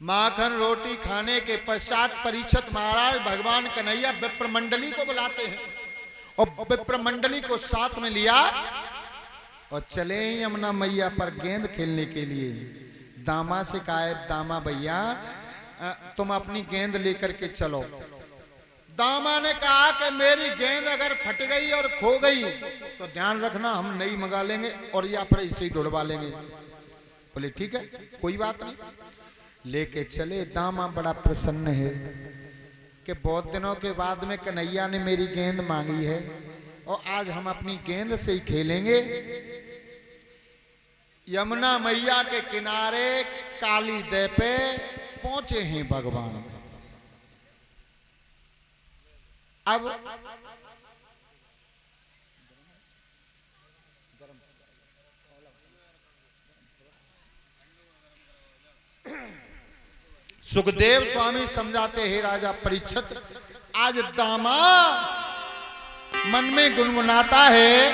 माखन रोटी खाने के पश्चात परीक्षित महाराज भगवान कन्हैया विप्र मंडली को बुलाते हैं और विप्र मंडली को साथ में लिया और चले यमुना मैया पर गेंद खेलने के लिए। दामा से कहा है, दामा भैया तुम अपनी गेंद लेकर के चलो। दामा ने कहा कि मेरी गेंद अगर फट गई और खो गई तो ध्यान रखना, हम नई मंगा लेंगे और या फिर इसे ही दौड़वा लेंगे। बोले ठीक है, कोई बात नहीं। लेके चले। दामा बड़ा प्रसन्न है कि बहुत दिनों के बाद में कन्हैया ने मेरी गेंद मांगी है और आज हम अपनी गेंद से ही खेलेंगे। यमुना मैया के किनारे काली दह पे पहुंचे हैं भगवान। अब सुखदेव स्वामी समझाते हैं राजा परीक्षित, आज दामा मन में गुनगुनाता है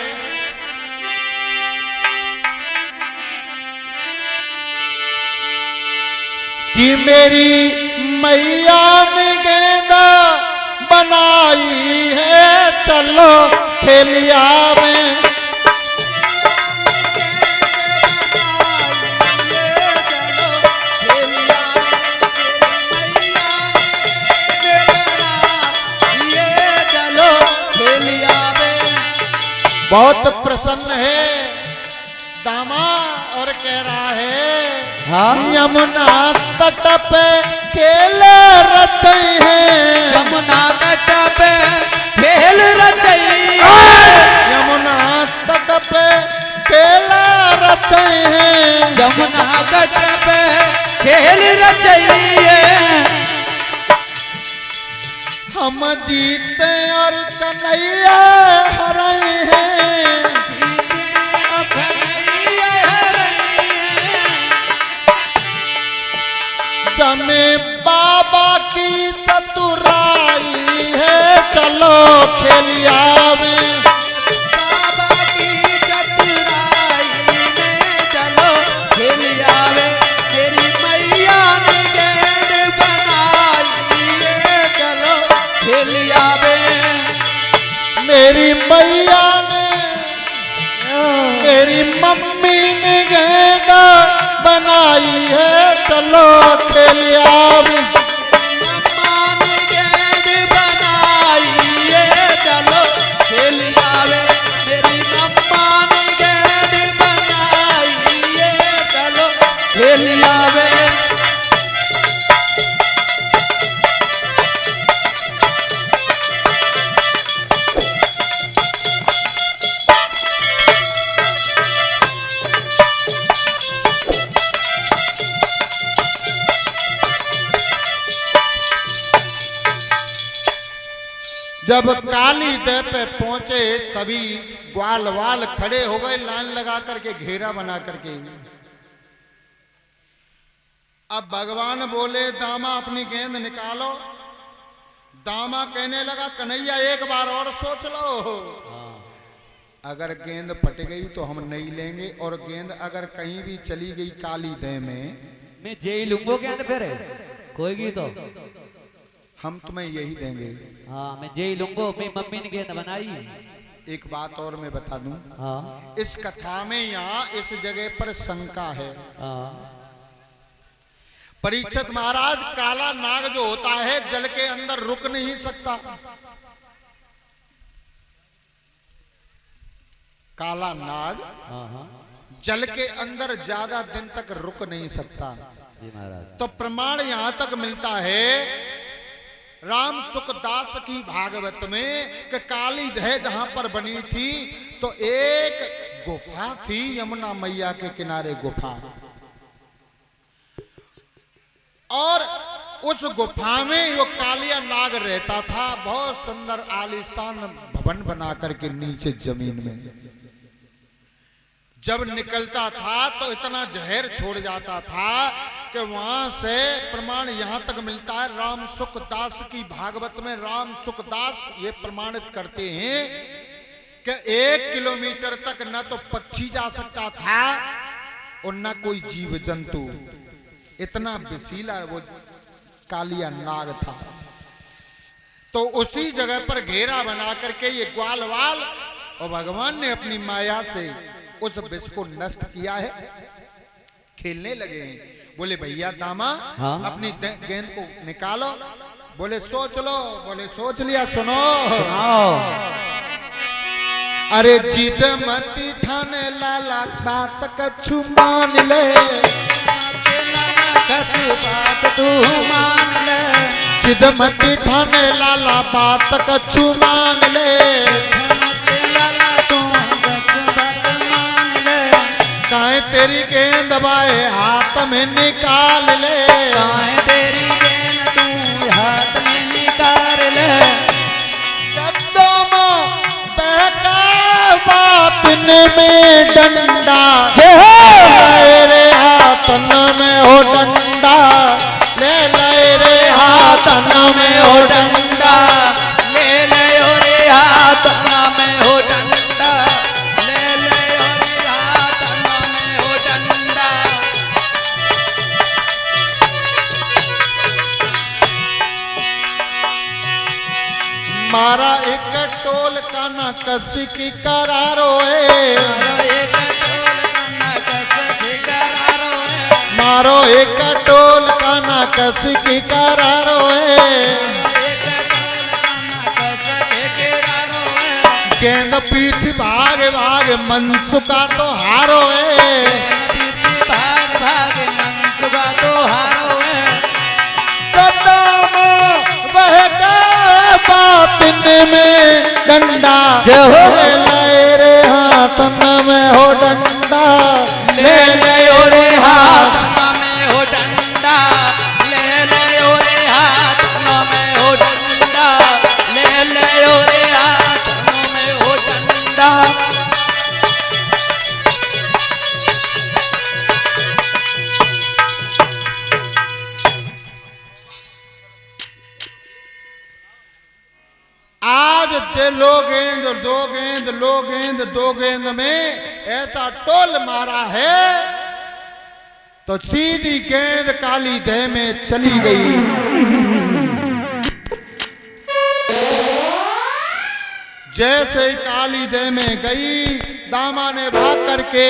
कि मेरी मैया ने गेंदा बनाई है, चलो खेलिया में। बहुत प्रसन्न है दामा और कह रहा है, हाँ? यमुना तट पे खेल रचे हैं, यमुना तट पे खेल रचे हैं, यमुना तट पे खेल रचे हैं, यमुना तट पे खेल रचे हैं। हम जीते और कन्हैया हराए हैं, जमे बाबा की चतुराई है, चलो खेलिया में। बाबा की चतुराई में चलो खेलिया में। तेरी मैया ने गेंद बनाई है, चलो खेलिया में। मेरी मैया ने, मेरी मम्मी ने गेंद बनाई है, चलो खेलिया में। अम्मा ने गेंद बनाई है, चलो खेलिया में। मेरी अम्मा ने गेंद बनाई है, चलो खेलिया में। जब काली दह पे पहुंचे सभी ग्वाल वाल खड़े हो गए, लाइन लगा करके घेरा बना करके। अब भगवान बोले, दामा अपनी गेंद निकालो। दामा कहने लगा, कन्हैया एक बार और सोच लो, अगर गेंद फट गई तो हम नहीं लेंगे और गेंद अगर कहीं भी चली गई काली दह में, मैं जेई लूंगो गेंद फिर कोई की तो हम तुम्हें यही देंगे। हाँ मैं जेई लूंगो, मैं मम्मी ने गेंद बनाई। एक बात और मैं बता दूं, हाँ इस कथा में यहाँ इस जगह पर शंका है। हाँ परीक्षित महाराज, काला नाग जो होता है जल के अंदर रुक नहीं सकता। काला नाग हाँ जल के अंदर ज्यादा दिन तक रुक नहीं सकता। जी महाराज। तो प्रमाण यहां तक मिलता है राम सुखदास की भागवत में कि काली दह जहां पर बनी थी तो एक गुफा थी, यमुना मैया के किनारे गुफा, और उस गुफा में वो कालिया नाग रहता था। बहुत सुंदर आलीशान भवन बना करके नीचे जमीन में जब निकलता था तो इतना जहर छोड़ जाता था कि वहां से प्रमाण यहां तक मिलता है। राम सुखदास की भागवत में राम सुखदास ये प्रमाणित करते हैं कि 1 किलोमीटर तक न तो पक्षी जा सकता था और न कोई जीव जंतु। इतना विशीला वो कालिया नाग था। तो उसी जगह पर घेरा बना करके ये ग्वाल वाल और भगवान ने अपनी माया से उस विष को नष्ट किया है। खेलने लगे हैं। बोले भैया दामा हाँ? अपनी गेंद को निकालो। बोले सोच लो। बोले सोच लिया। सुनो अरे जिद मती ठाने लाला बात कछु मान ले, बात तू मान ले, जिद मती ठाने लाला बात कछु मान ले, काहे तेरी गेंद बाए हाथ में निकाल ले, काहे तेरी गेंद तू हाथ में निकाल ले, में डंडा मेरे हाथन में हो डंडा, ले ले रे हाथन में हो डंडा, ले ले रे हाथन में हो डंडा, ले ले रे हाथन में हो डंडा। मारा एक टोल का न कस की करारो है, मारो एक टोल का न कस की करारो है, गेंद पीछ भाग भाग मनसुका तो हारो है, भाग भाग मनसुका तो हारो है, बातन में डंडा ले रे हाथन में हो डंडा, ले ले रे हाथन में हो डंडा, ले ले रे हाथन में हो डंडा, ले ले रे हाथन में हो डंडा। आज दे लो गेंद दो गेंद लो गेंद दो गेंद में ऐसा टोल मारा है तो सीधी गेंद काली देह में चली गई। जैसे ही काली देह में गई दामा ने भाग करके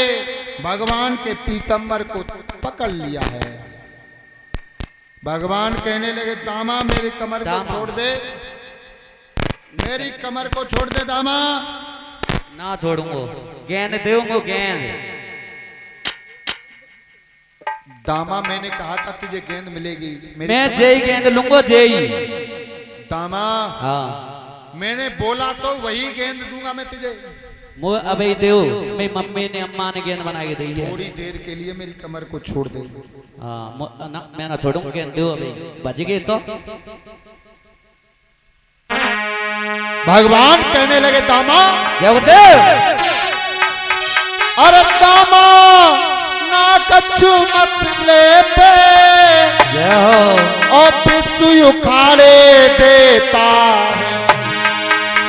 भगवान के पीतंबर को पकड़ लिया है। भगवान कहने लगे दामा मेरी कमर को छोड़ दे, मेरी कमर को छोड़ दे दामा। ना छोड़ूंगा, गेंद दूंगा गेंद। दामा मैंने कहा था तुझे गेंद मिलेगी, मैं जय गेंद लूंगा जय। दामा हाँ मैंने बोला तो वही गेंद दूंगा मैं तुझे। अबे देव मेरी मम्मी ने अम्मा ने गेंद बना के दी है। थोड़ी देर के लिए मेरी कमर को छोड़ दे। हाँ ना मैं ना छोड़ूंगा गेंद दो अबे बज गए तो। भगवान कहने लगे दामा देव अरे दामा ना कछु मत ले पे और पिसु उखाड़े देता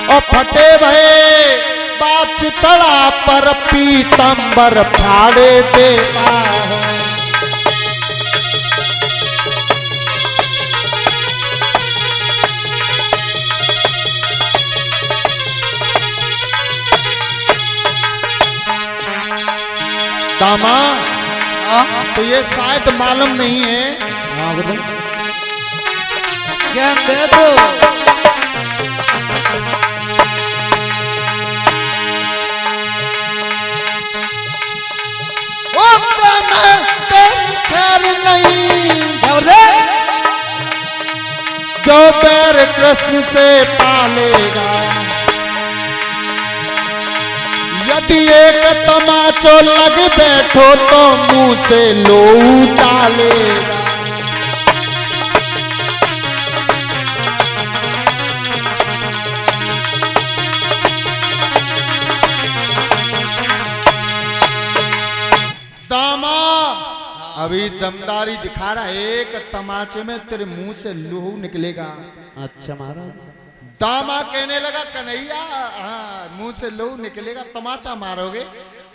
और फटे भये बाच तड़ा पर पीतंबर फाड़े देता है। दामा तो ये शायद मालूम नहीं है। क्या दे दो खैर नहीं जो बैर कृष्ण से पालेगा, यदि एक तमाचो लग बैठो तो मुंह से लो डालेगा। दामा अभी दमदारी दिखा रहा है, एक तमाचे में तेरे मुंह से लहू निकलेगा। अच्छा महाराज। दामा कहने लगा कन्हैया हाँ मुंह से लहू निकलेगा, तमाचा मारोगे।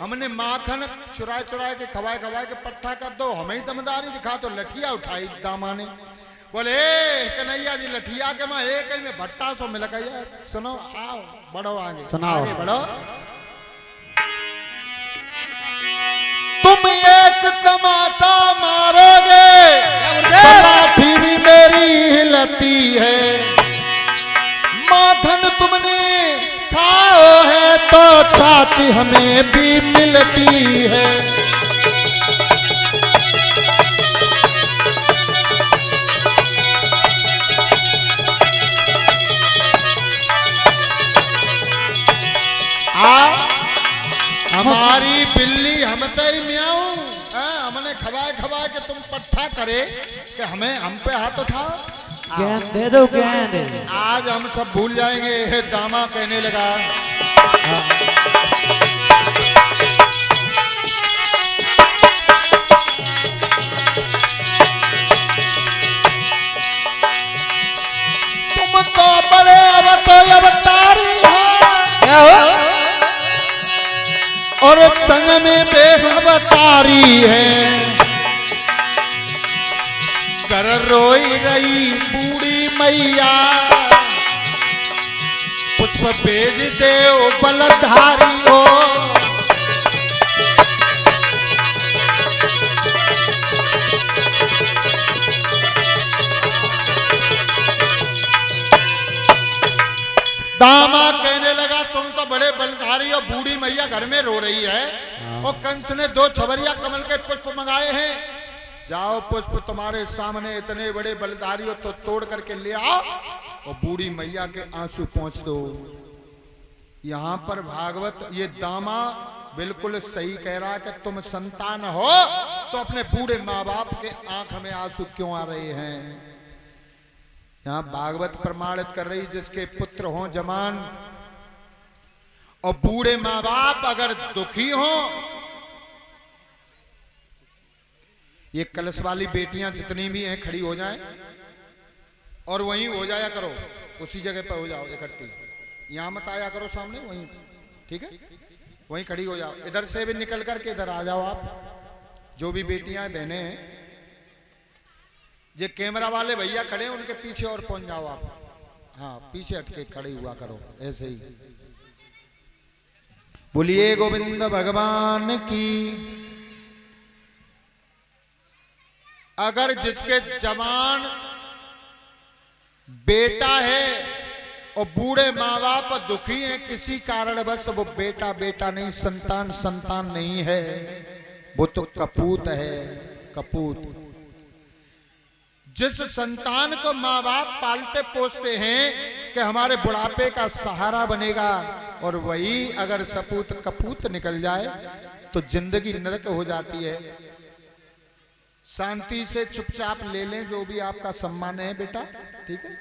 हमने माखन चुराए चुराए के खवाए खवाए के पट्टा कर दो, हमें ही दमदारी दिखा। तो लठिया उठाई दामा ने, बोले कन्हैया जी लठिया के मैं एक ही में भट्टा सो मिल गया। सुनो आओ बढ़ो आगे, सुनाओ। आगे बढ़ो। तुम एक तमाचा मारोगे तो लाठी भी मेरी हिलती है, माखन तुमने खाओ है तो चाची हमें भी मिलती है। हमारी बिल्ली हम तय म्याऊं, हमने खवाए खवाए के तुम पट्टा करे कि हमें हम पे हाथ उठाओ। ज्ञान दे दो, ज्ञान दे दो। आज हम सब भूल जाएंगे। हे दामा कहने लगा, तुम तो बड़े अवतारी हो और संग में बेअवतारी है। कर रोई रही बूढ़ी मैया, पुष्प भेज दे ओ बलधारी हो। दामा कहने लगा, तुम तो बड़े बलधारी हो, बूढ़ी मैया घर में रो रही है और कंस ने 2 छबरिया कमल के पुष्प मंगाए हैं। जाओ पुष्प तुम्हारे सामने इतने बड़े बलधारी हो तो तोड़ करके ले आओ और बूढ़ी मैया के आंसू पहुंच दो। यहां पर भागवत ये दामा बिल्कुल सही कह रहा है कि तुम संतान हो तो अपने बूढ़े माँ बाप के आंख में आंसू क्यों आ रहे हैं। यहां भागवत प्रमाणित कर रही, जिसके पुत्र हो जवान और बूढ़े माँ बाप अगर दुखी हो, ये कलश वाली बेटियां जितनी भी हैं खड़ी हो जाएं और वहीं हो जाया करो, उसी जगह पर हो जाओ इकट्ठी, यहां मत आया करो सामने, वहीं ठीक है, वहीं खड़ी हो जाओ। इधर से भी निकल करके इधर आ जाओ आप, जो भी बेटियां बहनें हैं। ये कैमरा वाले भैया खड़े हैं उनके पीछे और पहुंच जाओ आप, हाँ पीछे हटके खड़े हुआ करो ऐसे ही। बोलिए गोविंद भगवान की। अगर जिसके जवान बेटा है और बूढ़े माँ बाप दुखी हैं किसी कारणवश, वो बेटा बेटा नहीं, संतान संतान नहीं है, वो तो कपूत है, कपूत। जिस संतान को माँ बाप पालते पोसते हैं कि हमारे बुढ़ापे का सहारा बनेगा, और वही अगर सपूत कपूत निकल जाए तो जिंदगी नरक हो जाती है। शांति से चुपचाप ले लें जो भी आपका सम्मान है बेटा, ठीक है।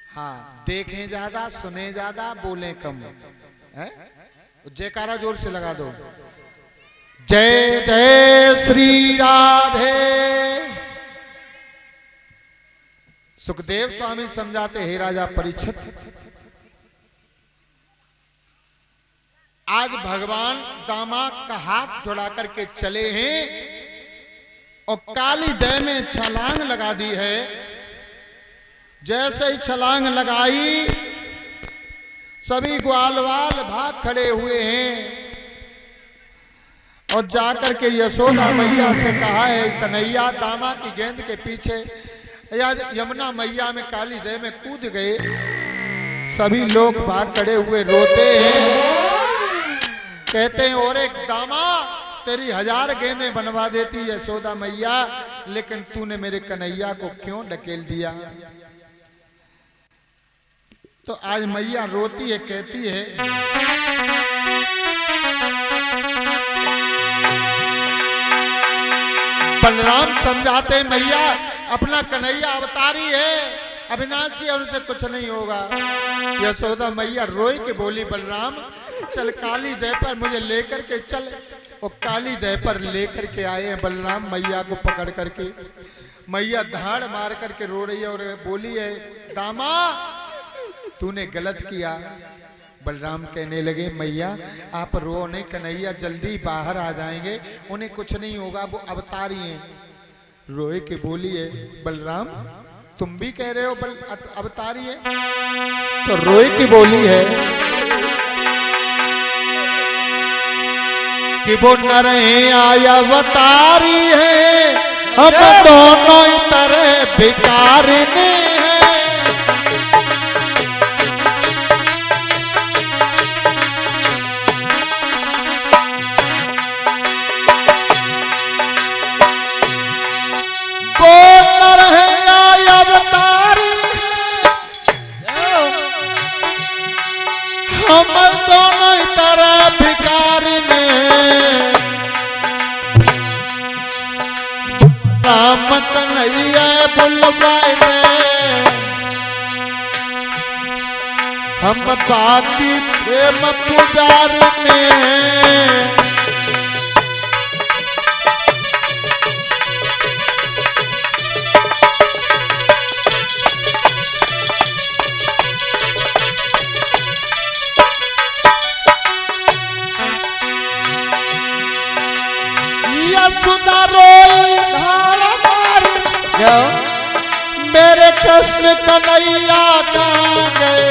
हाँ, देखें ज्यादा, सुने ज्यादा, बोलें कम, है? जयकारा जोर से लगा दो। जय जय श्री राधे। सुखदेव स्वामी समझाते, हे राजा परीक्षित, आज भगवान दामा का हाथ छुड़ा करके चले हैं और काली दह में छलांग लगा दी है। जैसे ही छलांग लगाई सभी ग्वालवाल भाग खड़े हुए हैं और जाकर के यशोदा मैया से कहा है, कन्हैया दामा की गेंद के पीछे या यमुना मैया में काली दह में कूद गए। सभी लोग भाग खड़े हुए रोते हैं, कहते हैं और एक दामा तेरी 1000 गेंदें बनवा देती यशोदा मैया, लेकिन तूने मेरे कन्हैया को क्यों ढकेल दिया। तो आज मैया रोती है, कहती है, बलराम समझाते हैं मैया अपना कन्हैया अवतारी है, अविनाशी है, उनसे कुछ नहीं होगा। यशोदा मैया रोई के बोली, बलराम चल काली दह पर मुझे लेकर के चल। और काली दह पर लेकर के आए हैं बलराम मैया को पकड़ करके। मैया धाड़ मार करके रो रही है और बोली है, दामा तूने गलत किया। बलराम कहने लगे मैया आप रो नहीं, कन्हैया जल्दी बाहर आ जाएंगे, उन्हें कुछ नहीं होगा, वो अवतारी हैं। रोए के बोली है बलराम तुम भी कह रहे हो अवतारी है? तो रोए की बोली है कि वो नर आया अवतारी है, हम दोनों ही तरह भिखारी ने हैं। हम दोनों ही तरह भिखारी में, राम कन्हैया बुलवाए दे, हम बाकी प्रेम पुजारी में। सुधा रोई धार मारी, मेरे कृष्ण कन्हैया कहाँ गए?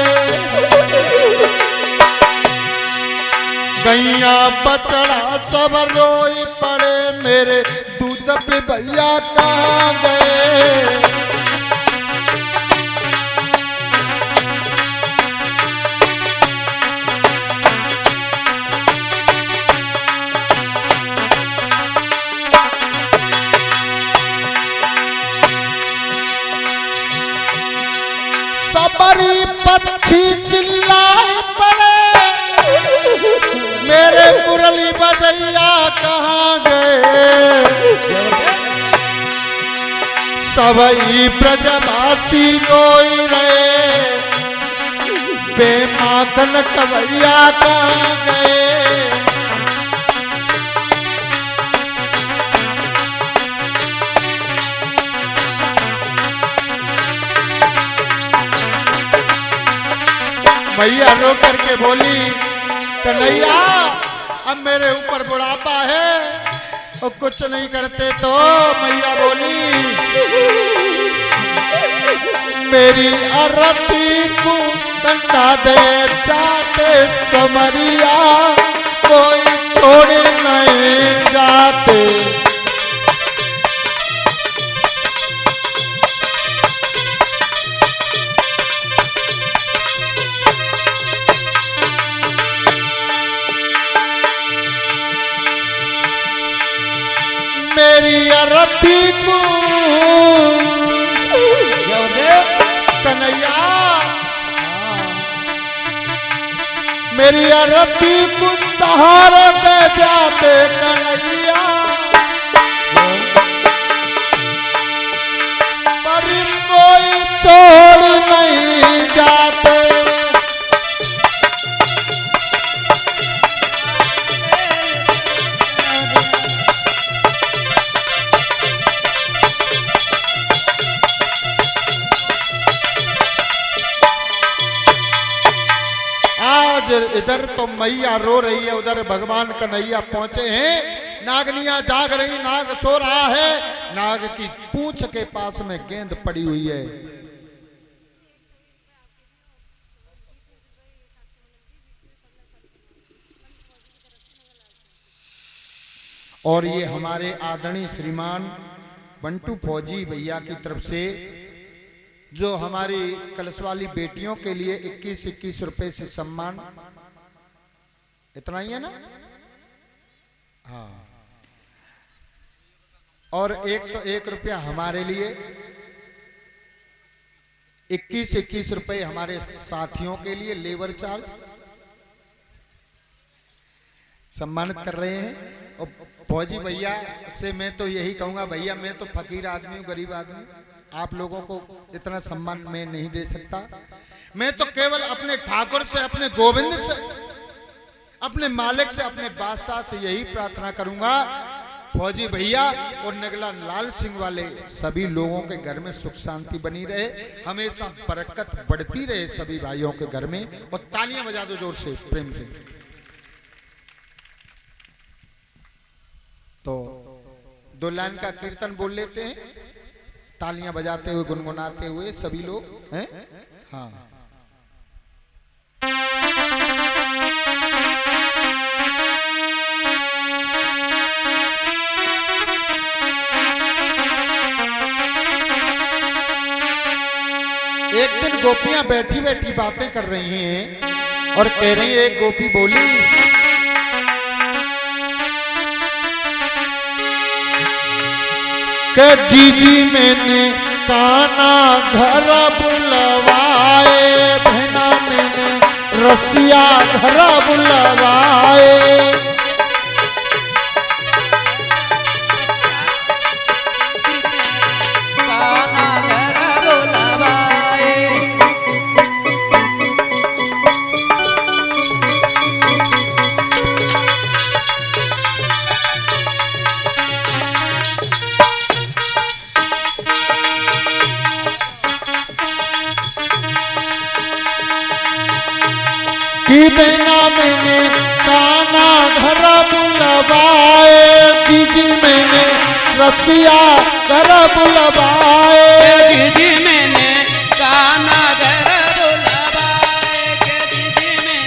गैया बछड़ा सब रोई पड़े, मेरे दूध पे भैया कहाँ गए? सबरी पक्षी चिल्लाए पड़े, मेरे मुरली बजैया कहाँ गए? सबई ब्रजवासी रोई रहे, बेमाखन कवैया कहाँ गए? भैया रो करके बोली कन्हैया अब मेरे ऊपर बुढ़ापा है और कुछ नहीं करते तो। मैया बोली मेरी अरती को कंधा दे जाते समरिया, कोई छोड़ नहीं जाते। मेरी अरती को कन्हैया, मेरी अरती को सहारा दे जाते कन्हैया, पर कोई छोड़ नहीं जाते। इधर तो मैया रो रही है, उधर भगवान कन्हैया पहुंचे हैं। नागनिया जाग रही, नाग सो रहा है, नाग की पूंछ के पास में गेंद पड़ी हुई है। और ये हमारे आदरणीय श्रीमान बंटू फौजी भैया की तरफ से जो हमारी कलश वाली बेटियों के लिए 21-21 रुपए से सम्मान, इतना ही है ना? हाँ। और 101 रुपया हमारे लिए, 21-21 रुपए हमारे साथियों के लिए लेबर चार्ज सम्मानित कर रहे हैं। और फौजी भैया से मैं तो यही कहूंगा, भैया मैं तो फकीर आदमी हूँ, गरीब आदमी, आप लोगों को इतना सम्मान मैं नहीं दे सकता। मैं तो केवल अपने ठाकुर से, अपने गोविंद से, अपने मालिक से, अपने बादशाह से यही प्रार्थना करूंगा फौजी भैया और नगला लाल सिंह वाले सभी लोगों के घर में सुख शांति बनी रहे, हमेशा बरकत बढ़ती रहे सभी भाइयों के घर में। और तालियां बजा दो जोर से, प्रेम से। तो 2 लाइन का कीर्तन बोल लेते हैं, तालियां बजाते हुए गुनगुनाते हुए सभी लोग हैं। हाँ, एक दिन गोपियां बैठी बैठी बातें कर रही हैं और कह रही है, एक गोपी बोली, कि जीजी मैंने काना घर बुलवाए, बहना मैंने रसिया घर बुलवाए। बहना मैंने काना घर बुलवाए, दीदी मैंने रसिया घर बुलवाए। दीदी मैंने काना घर बुलवाए, दीदी मैंने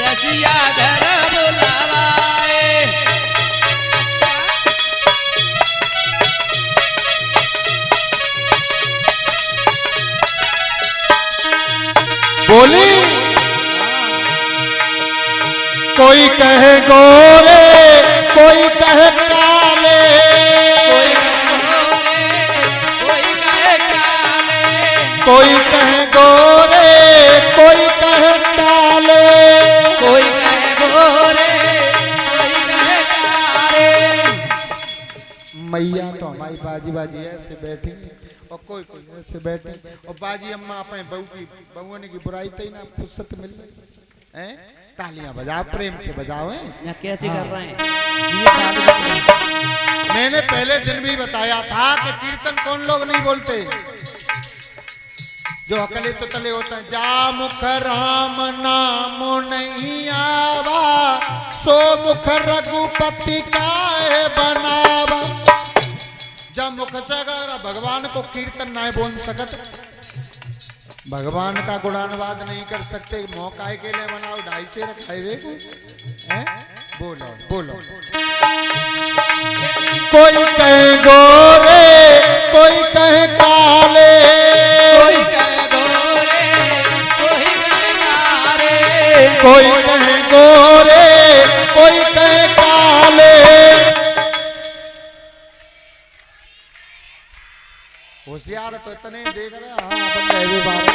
रसिया घर बुलवाए। बोली, कोई कहे गोरे, कोई कहे काले, कोई कहे गोरे, कोई कहे काले, कोई कहे गोरे, कोई कहे काले। मैया तो हमारी बाजी बाजी ऐसे बैठी और कोई कोई ऐसे बैठी, और बाजी अम्मा अपने बहू की बुराई तई ना फुर्सत मिल रही है। तालियां बजाओ, प्रेम से बजाओ। यहाँ कैसे कर रहे हैं? मैंने पहले दिन भी बताया था कि कीर्तन कौन लोग नहीं बोलते, जो अकले तो तले होता है। जा मुख राम नाम नहीं आवा, सो मुख रघुपति काहे बनावा। जब मुख से अगर भगवान को कीर्तन ना बोल सकत, भगवान का गुणानुवाद नहीं कर सकते, मौका के लिए बनाओ 2.5 से रखाए वे को हैं। बोलो बोलो, कोई कहे गोरे, कोई कहे काले, कोई कहे गोरे, कोई कहे काले, कोई कहे गोरे, कोई कहे काले। होशियार तो इतने देख रहे। हाँ, बंदे भी बाहर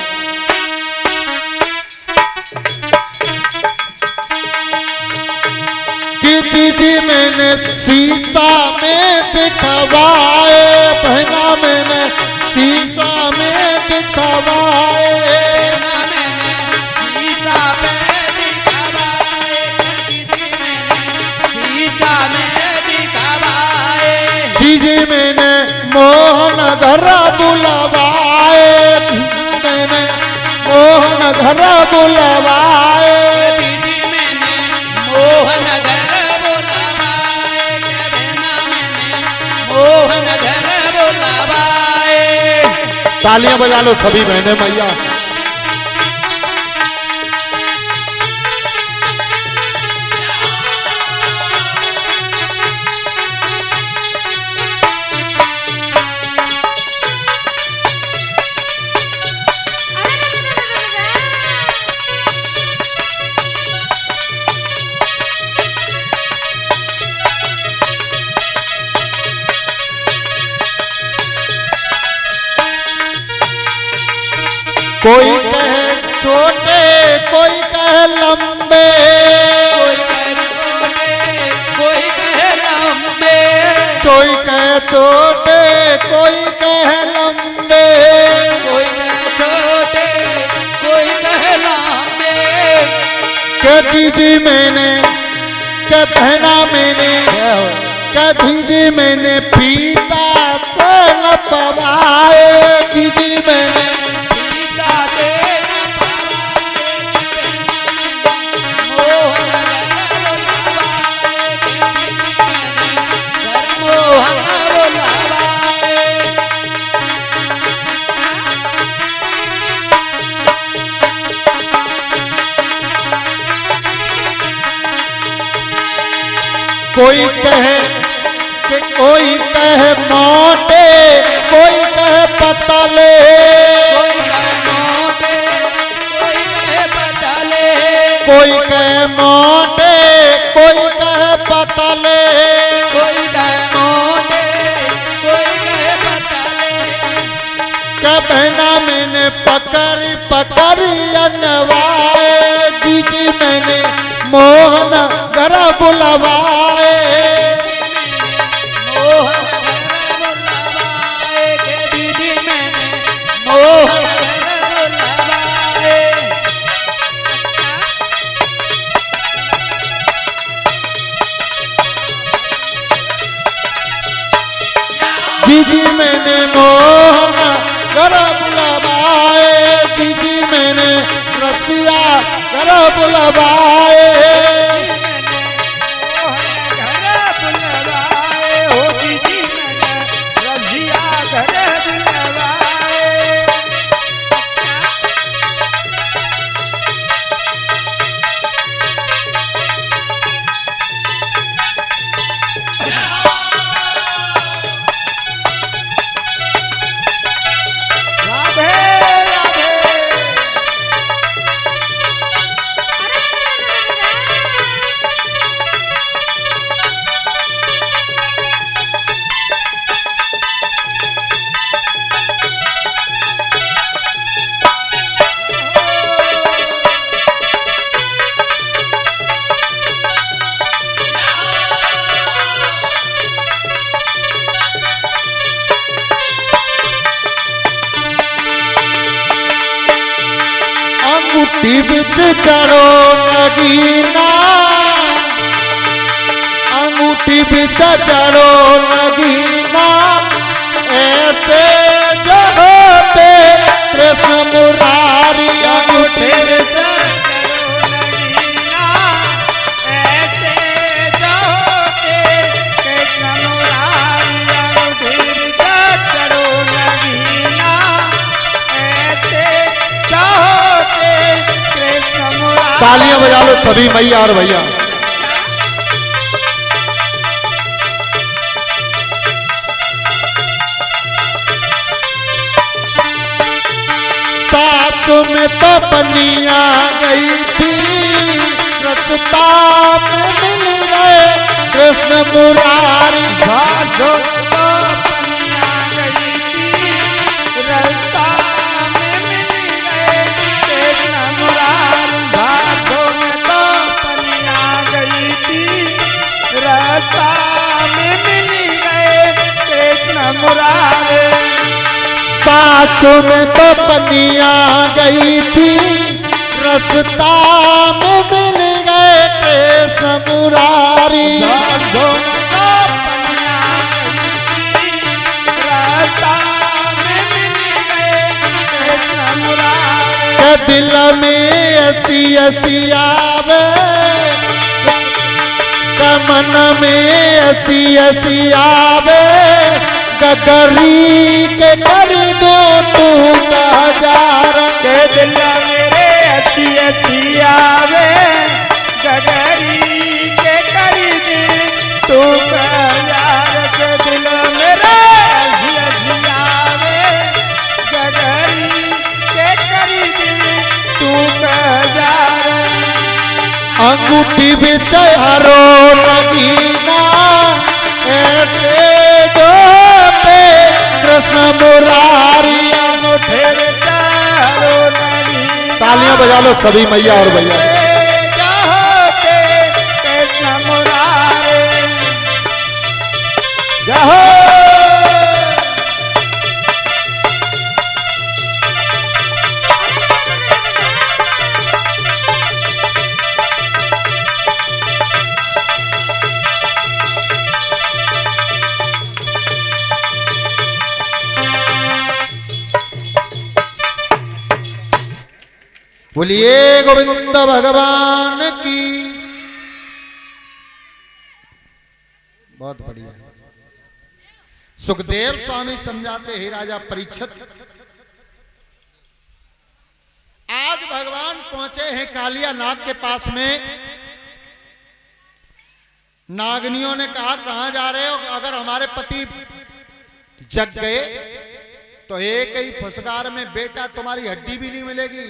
दीदी मैंने शीशा में दिखवाए, बहना मैंने शीशा में दिखवाए। सीता में दिखवाए, दीदी मैंने सीता में दिखवाए। जीजी मैंने मोहन घर बुलवाए, मैंने मोहन घर बुलवाए। दीदी मैंने मोहन घर बुलवाए, बहना मैंने मोहन घर बुलवाए। तालियां बजा लो सभी बहनें मैया। कोई कहे छोटे, कोई कहे लंबे, कोई कहे छोटे, कोई कहे लंबे, कोई कहे छोटे, कोई कहे लंबे। कोई कहे छोटे, कोई कहे लंबे। के दीदी मैंने, के बहना मैंने कधी जी मैंने पीता से न पवाए, जी मैंने सीता से मोहन कोई कहे कि कोई कहे मोटे, कोई कहे पतले, कोई कहे मोटे, कोई कहे पतले, कोई कहे मोटे, कोई कहे पतले, कोई कहे मोटे, कोई कहे पतले। के बहना मैंने पकड़ी पकड़ी अनवाए, जी मैंने मोहन घर बुलवाए, मोहन बुलवाए के दीदी मैंने मोहन बुलवाए। जी मैंने मोहन घर बुलवाए, जी मैंने रसिया घर बुलवाए, अंगूठी बिच चढ़ो नगीना, अंगूठी बिच चढ़ो नगीना, ऐसे जो होते कृष्ण मुरारी, अंगूठी बिच तालियां बजा लो सभी मैया और भैया। सास में तो बनिया गई थी, रास्ता में मिल गए कृष्ण मुरारी, सास में तो बनिया गई थी, रास्ता में मिल गए कृष्ण मुरारी, सासों में तो बनिया गई थी, रास्ता में मिल गए कृष्ण मुरारी, सासु में तो बनिया गई थी, रास्ता में मिल गए कृष्ण मुरारी, सासु में तो बनिया गई थी, रास्ता में मिल गए कृष्ण मुरारी, के दिल में ऐसी ऐसी आवे, के मन में ऐसी ऐसी आवे, गगरी के कर दो तू हजार, के दिल मेरे अच्छी अच्छी आवे, गगरी के कर दे तू हजार, के दिल मेरे अच्छी अच्छी आवे, गगरी के कर दे तू हजार, अंगूठी बिच हरो नगीना, ऐसे जो कृष्ण मुरारी, अंगूठे बिच हरो नगीना। तालियां बजा लो सभी मैया और भैया। कृष्ण मुरारी जय बोलिए गोविंद भगवान की। बहुत बढ़िया। सुखदेव स्वामी समझाते हैं राजा परीक्षित, आज भगवान पहुंचे हैं कालिया नाग के पास में। नागनियों ने कहा कहां जा रहे हो? अगर हमारे पति जग गए तो एक ही फुसकार में बेटा तुम्हारी हड्डी भी नहीं मिलेगी।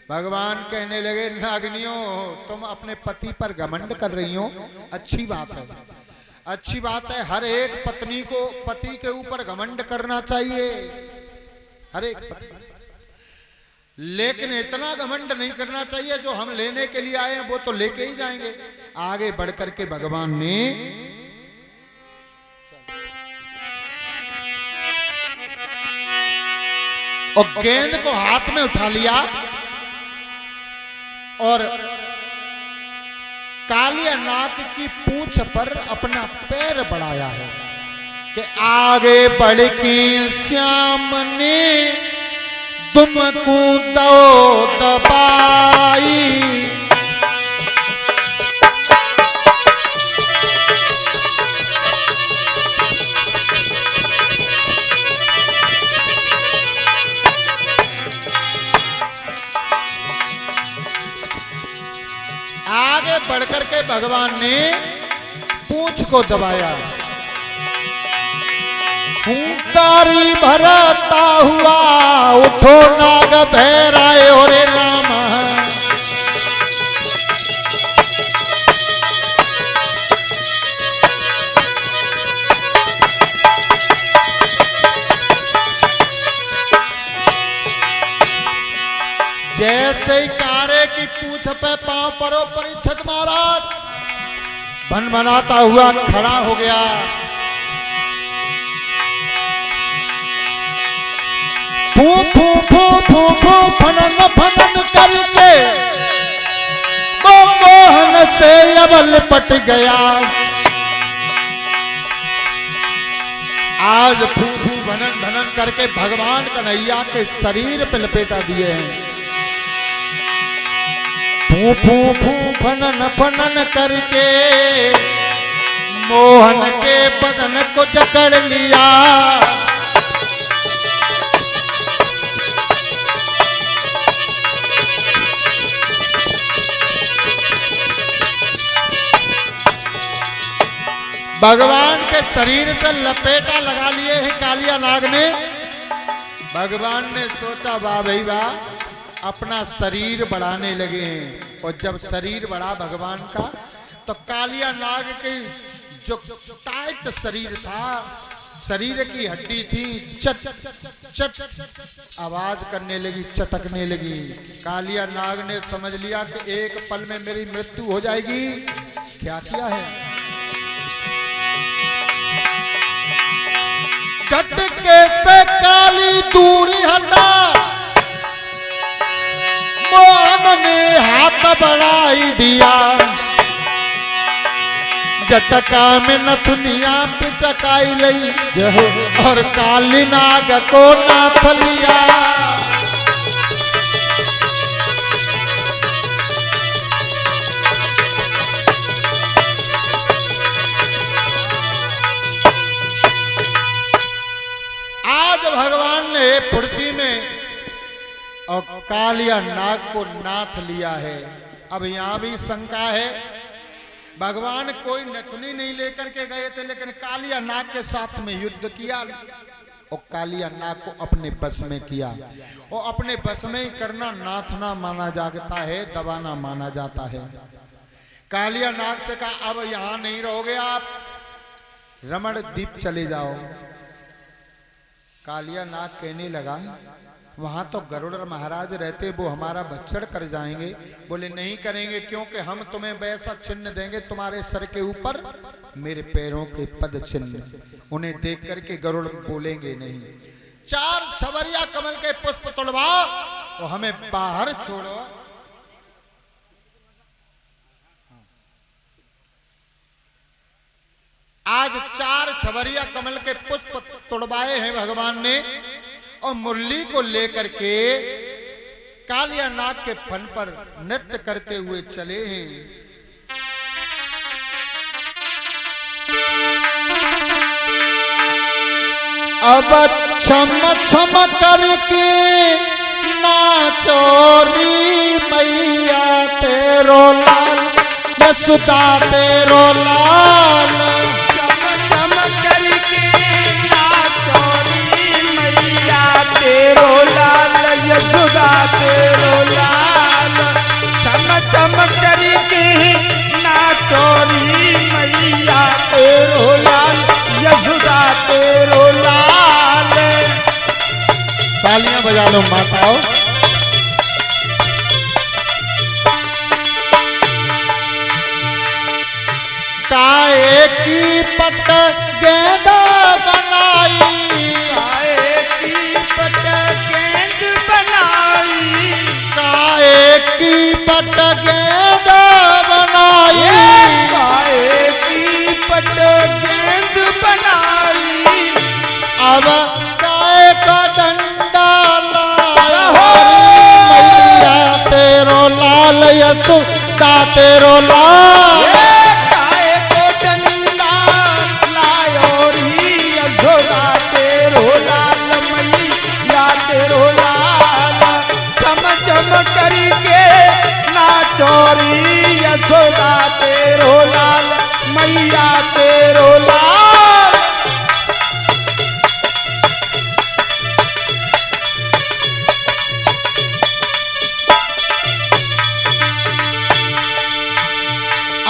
भगवान कहने लगे नागनियों तुम अपने पति पर घमंड कर रही हो, अच्छी बात है, अच्छी बात है। हर एक पत्नी को पति के ऊपर घमंड करना चाहिए, हर एक पत्नी, लेकिन इतना घमंड नहीं करना चाहिए। जो हम लेने के लिए आए हैं वो तो लेके ही जाएंगे। आगे बढ़कर के भगवान ने और गेंद को हाथ में उठा लिया और कालिया नाग की पूंछ पर अपना पैर बढ़ाया है कि आगे बढ़ की श्याम ने तुमको दो दबाई। आगे बढ़कर के भगवान ने पूंछ को दबाया। हुंकारी भरता हुआ उठो नाग भैराए रे राम। जैसे ही कारे की पूंछ पे पांव परो परीक्षित महाराज भनभनाता हुआ खड़ा हो गया। फू फू फू फू फू फनन फनन करके वो मोहन से अब लिपट गया। आज फू फू भनन भनन करके भगवान कन्हैया के शरीर पे लपेटा दिए हैं। फू फू फू फनन फनन करके मोहन के बदन को जकड़ लिया। भगवान के शरीर से लपेटा लगा लिए हैं कालिया नाग ने। भगवान ने सोचा वाह भाई वाह, अपना शरीर बढ़ाने लगे हैं। और जब शरीर बढ़ा भगवान का तो कालिया नाग की जो टाइट शरीर था, शरीर की हड्डी थी, चट चट आवाज करने लगी, चटकने लगी। कालिया नाग ने समझ लिया कि एक पल में मेरी मृत्यु हो जाएगी। क्या किया है? झटके से काली दूरी हटा मोहन ने हाथ बढ़ाई दिया। झटका में नथुनिया पिचकाई लई और काली नाग को नाथ लिया। आज भगवान ने फुर्ती में और कालिया नाग को नाथ लिया है। अब यहां भी शंका है, भगवान कोई नथुनी नहीं लेकर के गए थे, लेकिन कालिया नाग के साथ में युद्ध किया और कालिया नाग को अपने बस में किया। और अपने बस में ही करना नाथना माना जाता है, दबाना माना जाता है। कालिया नाग से कहा अब यहां नहीं रहोगे, आप रमण द्वीप चले जाओ। कालिया नाग कहने लगा वहां तो गरुड़ महाराज रहते, वो हमारा भक्षण कर जाएंगे। बोले नहीं करेंगे, क्योंकि हम तुम्हें वैसा चिन्ह देंगे तुम्हारे सर के ऊपर मेरे पैरों के पद चिन्ह, उन्हें देख करके गरुड़ बोलेंगे नहीं। 4 छबरिया कमल के पुष्प तोड़वाओ और हमें बाहर छोड़ो। आज 4 छबरिया कमल के पुष्प तोड़वाए हैं भगवान ने और मुरली को लेकर के कालिया नाग के फन पर नृत्य करते हुए चले हैं। अब छम छम करके नाचोरी मैया तेरो लाल, यशोदा तेरो लाल। चम चम करके नाचोरी मैया तेरो लाल, यशोदा तेरो लाल। चम चम करके नाचोरी मैया तेरो लाल, यशोदा तेरो लाल। तालियां बजा लो माताओं। काहे की पट गेंदा बनाई, काहे की पट गेंद बनाई, काहे की पट गेंदा बनाई, काहे की पट गेंद बनाई। अब गाय का डंडा लाया मैया तेरो लाल, यशोदा तेरो लाल। गाय को डंडा लायो री, यशोदा तेरो लाल, मैया तेरो लाल। चम चम करके नाचोरी, यशोदा तेरो लाल, मैया तेरो लाल।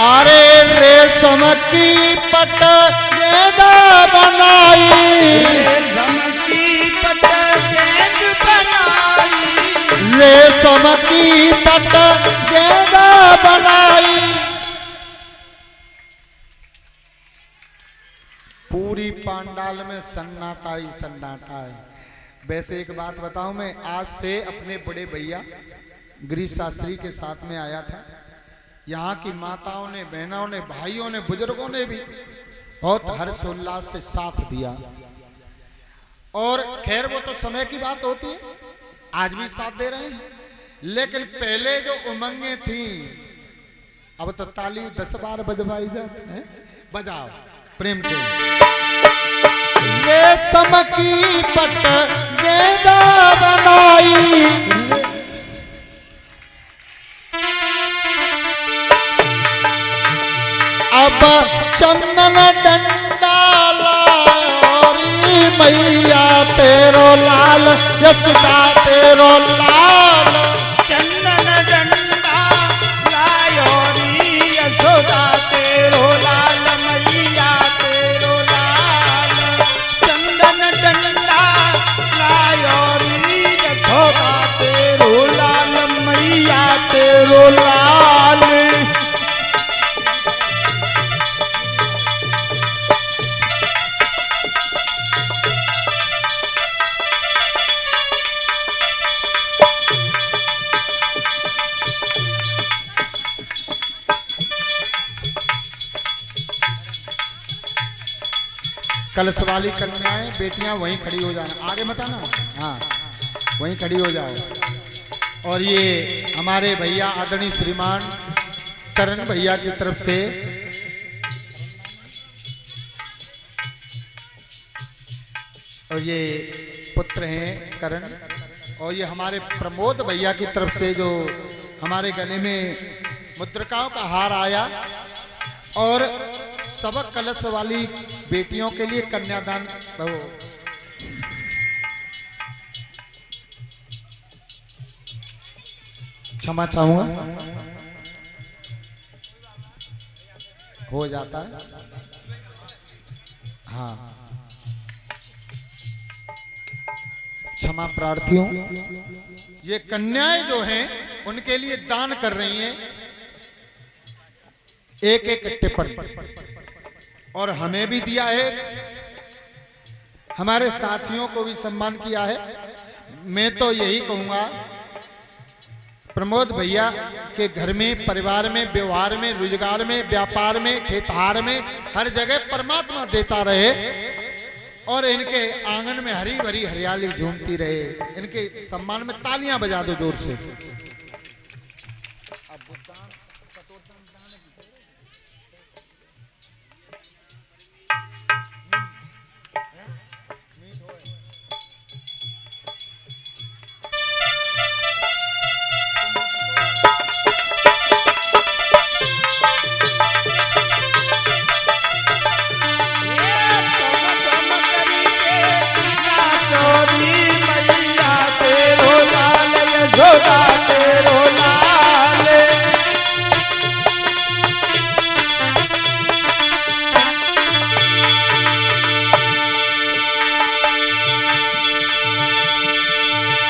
अरे रेशम की पट गेंदा बनाई, रेशम की पट गेंद बनाई, रेशम की पट गेंदा बनाई। पूरी पांडाल में सन्नाटा ही सन्नाटा है। वैसे एक बात बताऊं, मैं आज से अपने बड़े भैया गिरीश शास्त्री के साथ में आया था। यहाँ की माताओं ने, बहनों ने, भाइयों ने, बुजुर्गों ने भी बहुत हर्षोल्लास से साथ दिया। और खैर वो तो समय की बात होती है, आज भी साथ दे रहे हैं। लेकिन पहले जो उमंगें थी, अब तो ताली 10 बार बजवाई जाती है। बजाओ प्रेम से। रेशम की पट गेंदा बनाई, अब चंदन डंडा लायो री मैया तेरो लाल, यशोदा तेरो लाल। चंदन डंडा लायो री, यशोदा तेरो लाल, मैया तेरो लाल। चंदन डंडा लायो री, यशोदा तेरो लाल, मैया तेरो लाल। कलश वाली कन्याएं बेटियां वहीं खड़ी हो जाना, आगे मत आना, हाँ वहीं खड़ी हो जाओ। और ये हमारे भैया आदरणीय श्रीमान करण भैया की तरफ से और ये पुत्र हैं करण, और ये हमारे प्रमोद भैया की तरफ से जो हमारे गले में मुद्रिकाओं का हार आया। और सबक कलश वाली बेटियों के लिए कन्यादान क्षमा चाहूंगा, हो जाता है। हाँ, क्षमा प्रार्थियों। ये कन्याएं जो हैं उनके लिए दान कर रही हैं एक एक टिप्पण, और हमें भी दिया है, हमारे साथियों को भी सम्मान किया है। मैं तो यही कहूंगा, प्रमोद भैया के घर में, परिवार में, व्यवहार में, रोजगार में, व्यापार में, खेतहार में, हर जगह परमात्मा देता रहे। और इनके आंगन में हरी भरी हरियाली झूमती रहे। इनके सम्मान में तालियां बजा दो जोर से।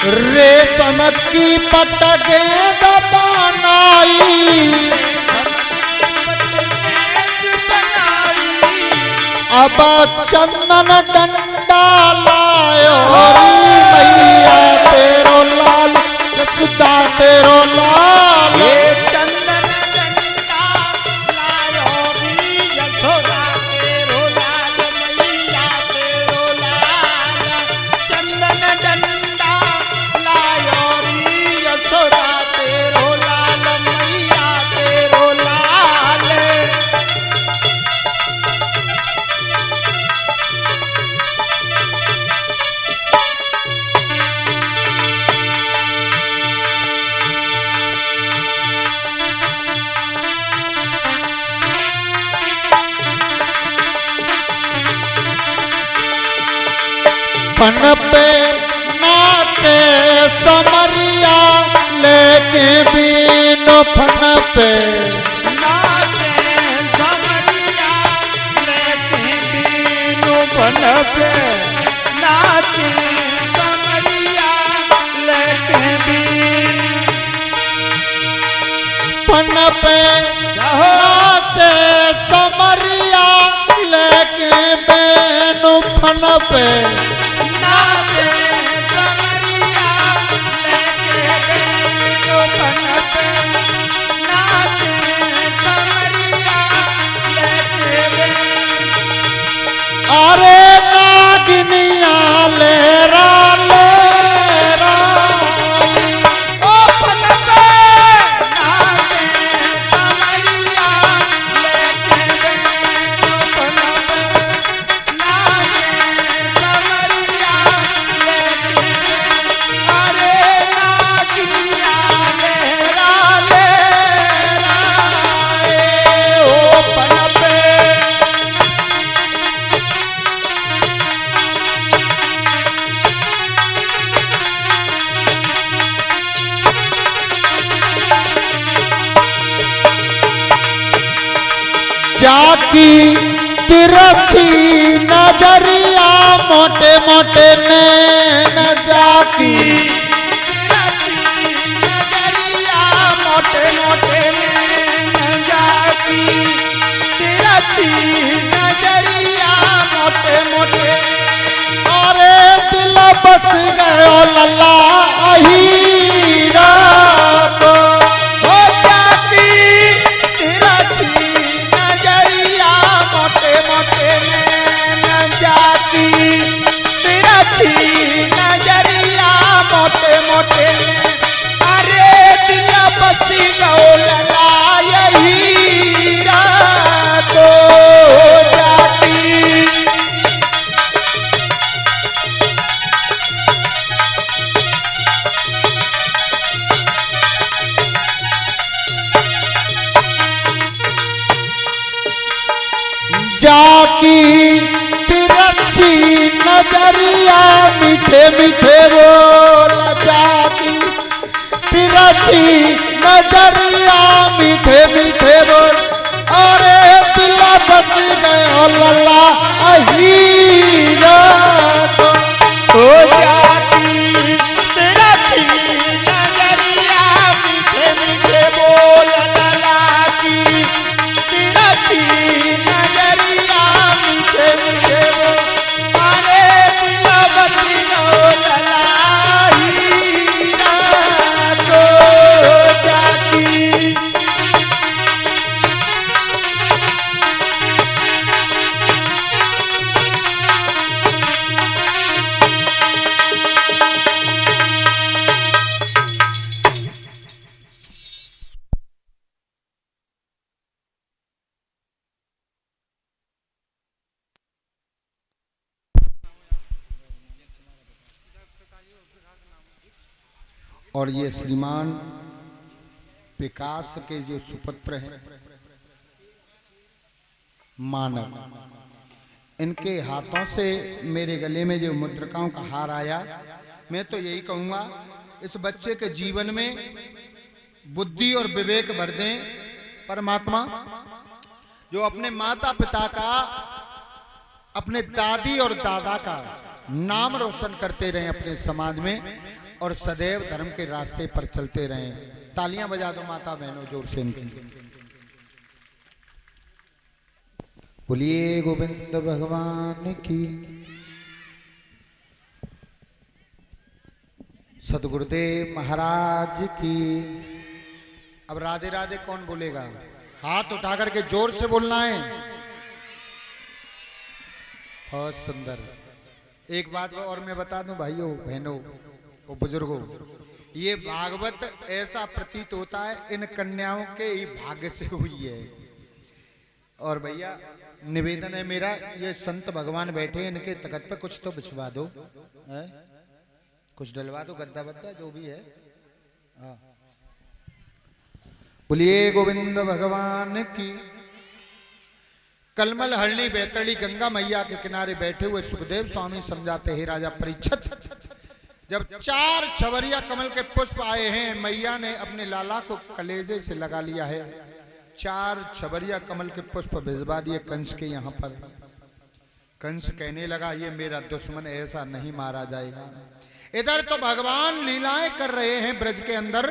रेशम की पटके दबानाई, अब चंदन डंडा लायो मैया तेरो लाल सुधा तेरो लाल। चंदन डंडा लायो यशोदा तेरो लाल मैया तेरो लाल। चंदन डंडा लायो यशोदा तेरो लाल मैया तेरो लाल। फन पे नाचे समरिया लेके बीनो फन पे नाचे समरिया लेके बीनो फन पे। नाचे समरिया लेके फन पे नाचे समरिया लेके बीनो फन पे। नाचे समरिया लेके बीनो फन पे। नाचे समरिया लेके अरे नागिनिया लेरा लेरा ओ फन पे। नाचे समरिया लेके बीनो फन पे। नाचे समरिया लेके अरे नागिनिया लेरा लेरा ओ फन पे। जाकी तिरछी नजरिया मोटे मोटे नैन जाकी नजरिया मोटे मोटे नैन जाकी। तिरछी नजरिया मोटे मोटे। अरे दिल बस गयो लल्ला अहीरा को। हो जाती तिरछी नजरिया मोटे मोटे नैन जाती। तिरछी नजरिया मोटे मोटे। अरे दिल बसी गो लला यही रात हो जाती। जाकी तिरछी नजरिया मीठे मीठे बोल। जाकी तिरछी नजरिया मीठे मीठे बोल। अरे दिल बच गयो लल्ला अहीरा को। हो जाती तिरछी नजरिया मीठे मीठे बोल लला की। तिरछी नजरिया मीठे मीठे बोल। अरे दिल बची गो लला हीरा को जाती। और ये श्रीमान विकास के जो सुपुत्र हैं मानव, इनके हाथों से मेरे गले में जो मुद्रिकाओं का हार आया, मैं तो यही कहूंगा इस बच्चे के जीवन में बुद्धि और विवेक भर दें परमात्मा, जो अपने माता पिता का, अपने दादी और दादा का नाम रोशन करते रहे अपने समाज में और सदैव धर्म के रास्ते पर चलते रहे। तालियां बजा दो माता बहनों जोर से इनके लिए। बोलिए गोविंद भगवान की, सदगुरुदेव महाराज की। अब राधे राधे कौन बोलेगा? हाथ उठा करके जोर से बोलना है। बहुत सुंदर। एक बात और मैं बता दूं भाइयों बहनों और बुजुर्गों, ये भागवत ऐसा प्रतीत होता है इन कन्याओं के ही भाग्य से हुई है। और भैया निवेदन है मेरा, ये संत भगवान बैठे इनके तखत पे कुछ तो बिछवा दो, है? कुछ डलवा दो, गद्दा बद्दा जो भी है। बोलिए गोविंद भगवान की। कलमल हरणी बैतरणी गंगा मैया के किनारे बैठे हुए सुखदेव स्वामी समझाते हैं राजा परीक्षित, जब 4 छवरिया कमल के पुष्प आए हैं, मैया ने अपने लाला को कलेजे से लगा लिया है। 4 छवरिया कमल के पुष्प भिजवा दिए कंस के यहाँ पर। कंस कहने लगा ये मेरा दुश्मन, ऐसा नहीं मारा जाएगा। इधर तो भगवान लीलाएं कर रहे हैं ब्रज के अंदर,